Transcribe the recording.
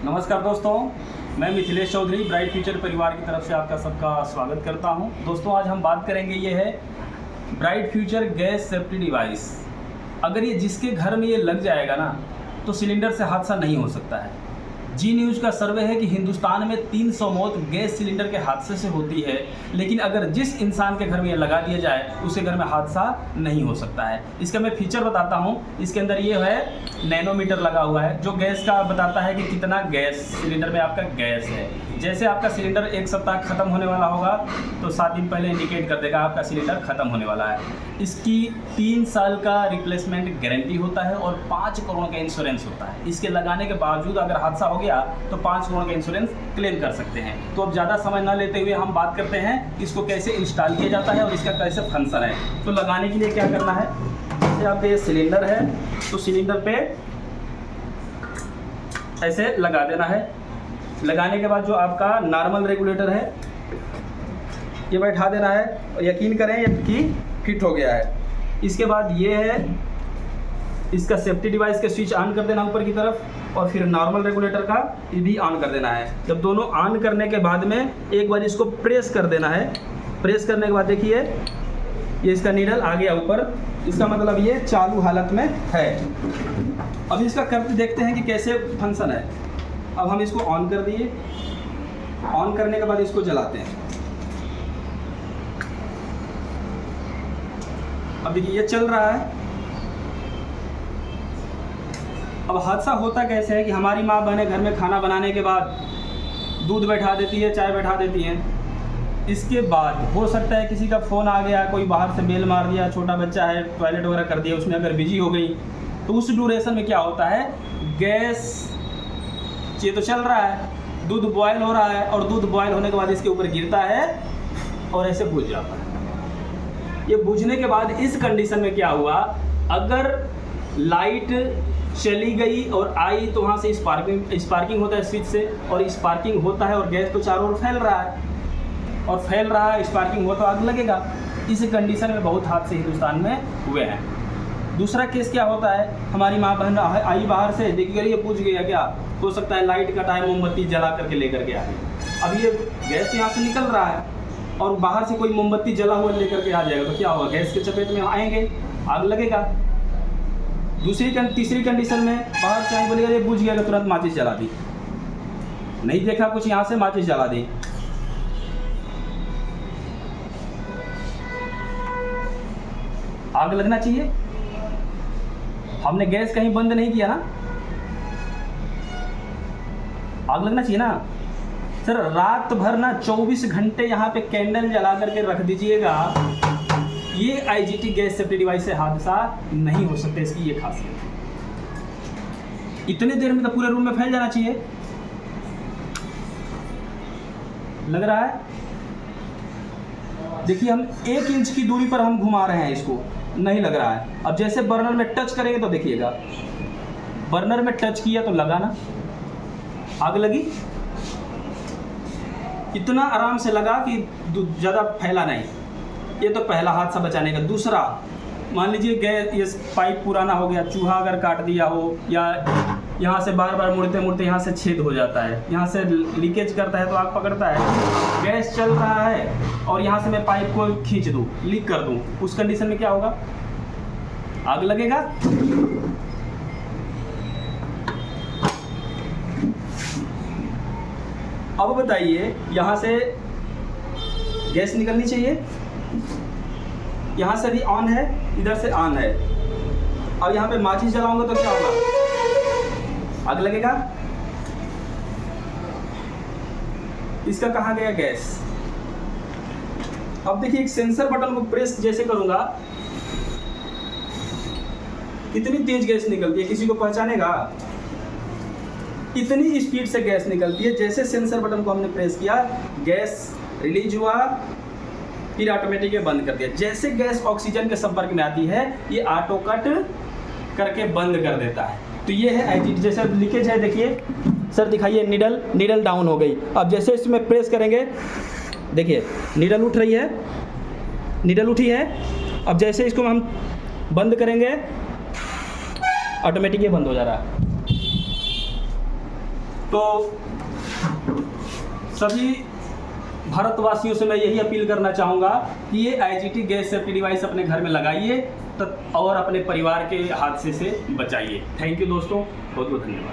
नमस्कार दोस्तों, मैं मिथिलेश चौधरी ब्राइट फ्यूचर परिवार की तरफ से आपका सबका स्वागत करता हूं। दोस्तों, आज हम बात करेंगे ये है bright future gas safety device. अगर ये जिसके घर में ये लग जाएगा ना, तो सिलेंडर से हादसा नहीं हो सकता है। जी न्यूज़ का सर्वे है कि हिंदुस्तान में 300 मौत गैस सिलेंडर के हादसे से होती है, लेकिन अगर जिस इंसान के घर में ये लगा दिया जाए उसके घर में हादसा नहीं हो सकता है। इसका मैं फीचर बताता हूँ। इसके अंदर ये है नैनोमीटर लगा हुआ है, जो गैस का बताता है कि कितना गैस सिलेंडर में आपका गैस है। जैसे आपका सिलेंडर एक सप्ताह ख़त्म होने वाला होगा तो 7 दिन पहले इंडिकेट कर देगा आपका सिलेंडर ख़त्म होने वाला है। इसकी 3 साल का रिप्लेसमेंट गारंटी होता है और 5 करोड़ का इंश्योरेंस होता है। इसके लगाने के बावजूद अगर हादसा हो गया तो 5 करोड़ का इंश्योरेंस क्लेम कर सकते हैं। तो अब ज़्यादा समय न लेते हुए हम बात करते हैं इसको कैसे इंस्टॉल किया जाता है और इसका कैसे फंक्शन है। तो लगाने के लिए क्या करना है, जैसे आपका ये सिलेंडर है तो सिलेंडर पे ऐसे लगा देना है। लगाने के बाद जो आपका नॉर्मल रेगुलेटर है ये बैठा देना है और यकीन करें ये कि फिट हो गया है। इसके बाद ये है, इसका सेफ्टी डिवाइस के स्विच ऑन कर देना ऊपर की तरफ और फिर नॉर्मल रेगुलेटर का ये भी ऑन कर देना है। जब दोनों ऑन करने के बाद में एक बार इसको प्रेस कर देना है। प्रेस करने के बाद देखिए ये इसका नीडल आ गया ऊपर, इसका मतलब ये चालू हालत में है। अब इसका करके देखते हैं कि कैसे फंक्शन है। अब हम इसको ऑन कर दिए, ऑन करने के बाद इसको जलाते हैं। अब देखिए ये चल रहा है। अब हादसा होता कैसे है कि हमारी माँ बहनें घर में खाना बनाने के बाद दूध बैठा देती है, चाय बैठा देती हैं। इसके बाद हो सकता है किसी का फ़ोन आ गया, कोई बाहर से बेल मार दिया, छोटा बच्चा है टॉयलेट वगैरह कर दिया, उसमें अगर बिजी हो गई तो उस ड्यूरेशन में क्या होता है, गैस ये तो चल रहा है, दूध बॉयल हो रहा है और दूध बॉयल होने के बाद इसके ऊपर गिरता है और ऐसे बुझ जाता है। ये बुझने के बाद इस कंडीशन में क्या हुआ, अगर लाइट चली गई और आई तो वहाँ से स्पार्किंग होता है स्विच से, और स्पार्किंग होता है और गैस तो चारों ओर फैल रहा है और फैल रहा है, स्पार्किंग हो तो आग लगेगा। इस कंडीशन में बहुत हादसे हिंदुस्तान में हुए हैं। दूसरा केस क्या होता है, हमारी माँ बहन आई बाहर से, देखिए ये पूछ गया क्या, हो सकता है लाइट का टाइम मोमबत्ती जला करके लेकर के आ गई। अब ये गैस यहाँ से निकल रहा है और बाहर से कोई मोमबत्ती जला हुआ लेकर के आ जाएगा तो क्या होगा, गैस के चपेट में आएंगे, आग लगेगा। तीसरी कंडीशन में बाहर से आई, बोलेगा ये बुझ गया, तुरंत माचिस जला दी, नहीं देखा कुछ, यहाँ से माचिस जला दी। आग लगना चाहिए, हमने गैस कहीं बंद नहीं किया ना, आग लगना चाहिए ना। सर रात भर ना 24 घंटे यहाँ पे कैंडल जला करके रख दीजिएगा, ये आईजीटी गैस सेफ्टी डिवाइस से हादसा नहीं हो सकता। इसकी ये खासियत है, इतने देर में तो पूरे रूम में फैल जाना चाहिए। लग रहा है, देखिए हम 1 इंच की दूरी पर हम घुमा रहे हैं इसको, नहीं लग रहा है। अब जैसे बर्नर में टच करेंगे तो देखिएगा, बर्नर में टच किया तो लगा ना, आग लगी, इतना आराम से लगा कि ज़्यादा फैला नहीं। ये तो पहला हादसा बचाने का। दूसरा, मान लीजिए गैस ये पाइप पुराना हो गया, चूहा अगर काट दिया हो या यहाँ से बार बार मुड़ते मुड़ते यहाँ से छेद हो जाता है, यहाँ से लीकेज करता है तो आग पकड़ता है। गैस चल रहा है और यहाँ से मैं पाइप को खींच दूँ, लीक कर दूँ, उस कंडीशन में क्या होगा, आग लगेगा। अब बताइए, यहाँ से गैस निकलनी चाहिए, यहाँ से भी ऑन है, इधर से ऑन है। अब यहाँ पे माचिस जलाऊंगा तो क्या होगा, आग लगेगा। इसका कहाँ गया गैस। अब देखिए एक सेंसर बटन को प्रेस जैसे करूंगा, कितनी तेज गैस निकलती है, किसी को पहचानेगा, इतनी स्पीड से गैस निकलती है। जैसे सेंसर बटन को हमने प्रेस किया, गैस रिलीज हुआ, फिर ऑटोमेटिक बंद कर दिया। जैसे गैस ऑक्सीजन के संपर्क में आती है ये ऑटो कट करके बंद कर देता है। तो ये है आईजीटी। जैसे लीकेज है, देखिए सर दिखाइए, नीडल डाउन हो गई। अब जैसे इसमें प्रेस करेंगे, देखिए नीडल उठ रही है, नीडल उठी है। अब जैसे इसको हम बंद करेंगे, ऑटोमेटिक ये बंद हो जा रहा है। तो सभी भारतवासियों से मैं यही अपील करना चाहूँगा कि ये IGT गैस सेफ्टी डिवाइस अपने घर में लगाइए और अपने परिवार के हादसे से बचाइए। थैंक यू दोस्तों, बहुत बहुत धन्यवाद।